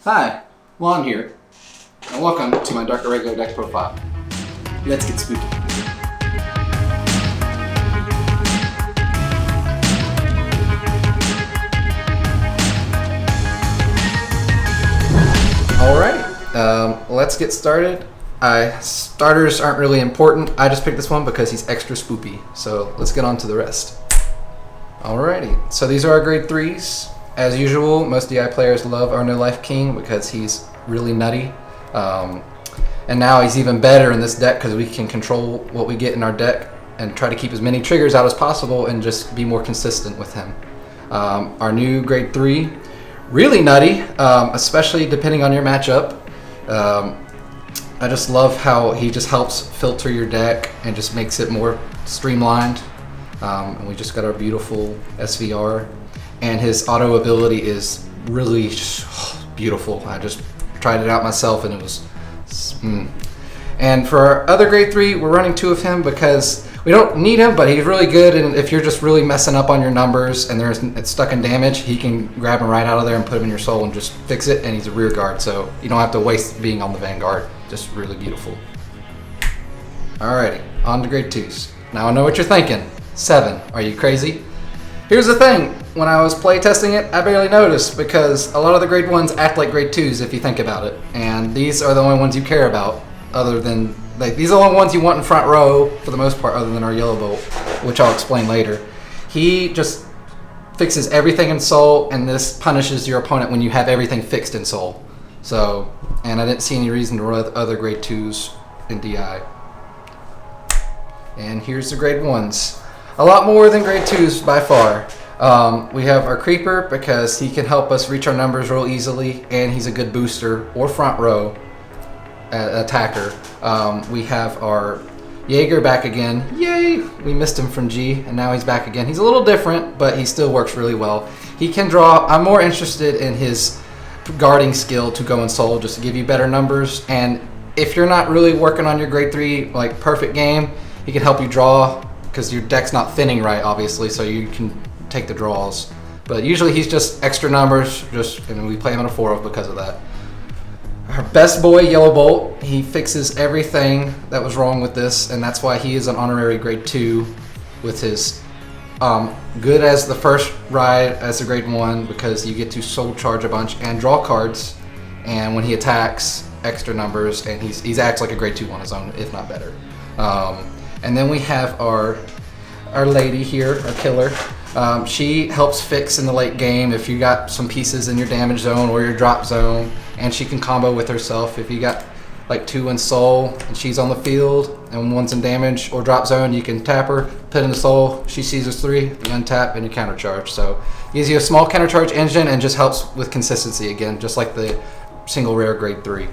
Hi, Lon here, and welcome to my Dark Irregular deck profile. Let's get spooky. Alright, let's get started. Starters aren't really important. I just picked this one because he's extra spoopy. So let's get on to the rest. Alrighty, so these are our grade 3s. As usual, most DI players love our No Life King because he's really nutty. And now he's even better in this deck because we can control what we get in our deck and try to keep as many triggers out as possible and just be more consistent with him. Our new grade 3, really nutty, especially depending on your matchup. I just love how he just helps filter your deck and just makes it more streamlined. And we just got our beautiful SVR. And his auto ability is really beautiful. I just tried it out myself and it was... And for our other grade 3, we're running 2 of him because we don't need him, but he's really good. And if you're just really messing up on your numbers and it's stuck in damage, he can grab him right out of there and put him in your soul and just fix it. And he's a rear guard, so you don't have to waste being on the Vanguard. Just really beautiful. Alrighty, on to grade 2s. Now I know what you're thinking. 7, are you crazy? Here's the thing, when I was playtesting it, I barely noticed because a lot of the grade 1s act like grade 2s if you think about it. And these are the only ones you care about, other than, these are the only ones you want in front row for the most part, other than our Yellow Bolt, which I'll explain later. He just fixes everything in Soul, and this punishes your opponent when you have everything fixed in Soul. So, and I didn't see any reason to run other grade 2s in DI. And here's the grade 1s. A lot more than grade 2s by far. We have our Creeper because he can help us reach our numbers real easily, and he's a good booster or front row attacker. We have our Jaeger back again. Yay! We missed him from G, and now he's back again. He's a little different, but he still works really well. He can draw. I'm more interested in his guarding skill to go in Soul just to give you better numbers. And if you're not really working on your grade 3 like perfect game, he can help you draw because your deck's not thinning right, obviously, so you can take the draws. But usually he's just extra numbers, and we play him in a 4-of because of that. Our best boy, Yellow Bolt, he fixes everything that was wrong with this, and that's why he is an honorary grade 2 with his good as the first ride as a grade 1 because you get to soul charge a bunch and draw cards, and when he attacks, extra numbers, and he acts like a grade 2 on his own, if not better. And then we have our lady here, our killer. She helps fix in the late game if you got some pieces in your damage zone or your drop zone, and she can combo with herself. If you got like 2 in soul and she's on the field and 1's in damage or drop zone, you can tap her, put in the soul, she sees us 3, you untap and you countercharge. So gives you a small countercharge engine and just helps with consistency again, just like the single rare grade 3.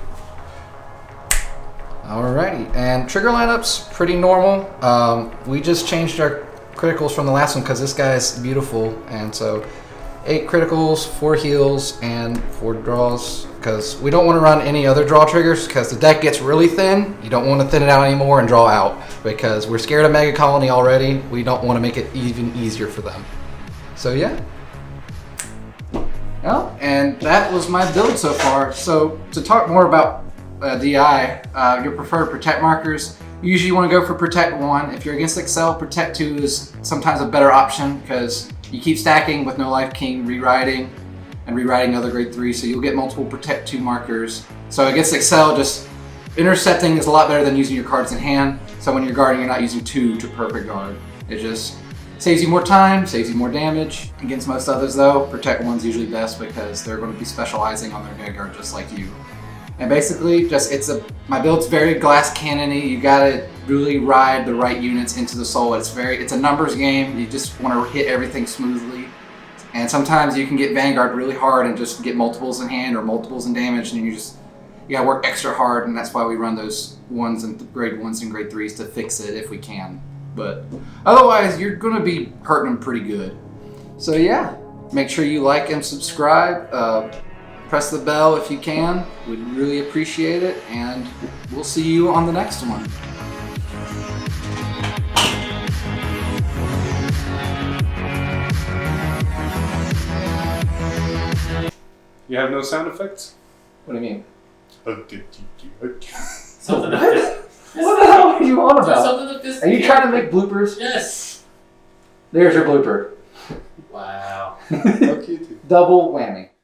Alrighty, and trigger lineups, pretty normal. We just changed our criticals from the last one because this guy's beautiful, and so 8 criticals, 4 heals, and 4 draws, because we don't want to run any other draw triggers because the deck gets really thin. You don't want to thin it out anymore and draw out because we're scared of Mega Colony already. We don't want to make it even easier for them. So yeah. Well, and that was my build so far. So to talk more about DI, your preferred protect markers. Usually you want to go for protect 1. If you're against Excel, protect 2 is sometimes a better option because you keep stacking with No Life King, rewriting other grade 3, so you'll get multiple protect 2 markers. So against Excel, just intercepting is a lot better than using your cards in hand. So when you're guarding, you're not using 2 to perfect guard. It just saves you more time, saves you more damage. Against most others though, protect 1's usually best because they're going to be specializing on their Vanguard just like you. And basically, my build's very glass cannon-y. You gotta really ride the right units into the soul. It's a numbers game. You just want to hit everything smoothly. And sometimes you can get Vanguard really hard and just get multiples in hand or multiples in damage, and you gotta work extra hard. And that's why we run those grade 1s and grade 3s to fix it if we can. But otherwise, you're gonna be hurting them pretty good. So yeah, make sure you like and subscribe. Press the bell if you can. We'd really appreciate it, and we'll see you on the next one. You have no sound effects? What do you mean? Something to fist. What the hell are you on about? Something to fist. Are you trying to make bloopers? Yes. There's your blooper. Wow. How cute. Double whammy.